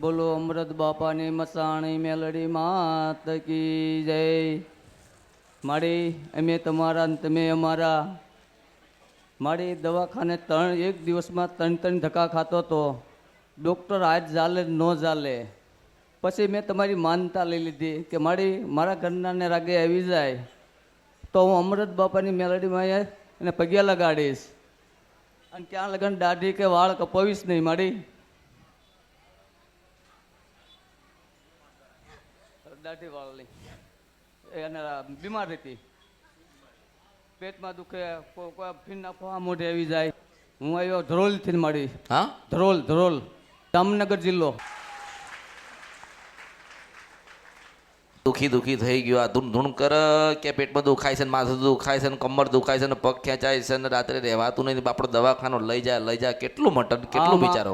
બોલો અમૃત બાપાની મસાણી મેલડી માત કી જય. મારી અમે તમારા ને તમે અમારા. મારી દવાખાને એક દિવસમાં 3 ધક્કા ખાતો હતો. ડૉક્ટર આજ ચાલે ન ચાલે. પછી મેં તમારી માનતા લઈ લીધી કે મારા ઘરનાને રાગે આવી જાય તો હું અમૃત બાપાની મેલડીમાં એને પગે લગાડીશ. અને ત્યાં લગન દાઢી કે વાળ કપાવીશ નહીં. મારી દાઢી વાળ નહીં. એને બીમાર હતી, પેટમાં દુખે, કોઈ ફીન નાખવા મોઢે આવી જાય. હું આવ્યો ધ્રોલથી. મારી હા, ધ્રોલ જામનગર જિલ્લો. દુખી થઈ ગયો. આ ધૂણ કર કે પેટમાં દુખાય છે ને માથું દુખાય છે ને કમર દુખાય છે ને પગ ખેંચાય છે ને રાત્રે રહેવાતું નહીં. આપણો દવાખાનો લઈ જાય કેટલું મટન કેટલું વિચારો.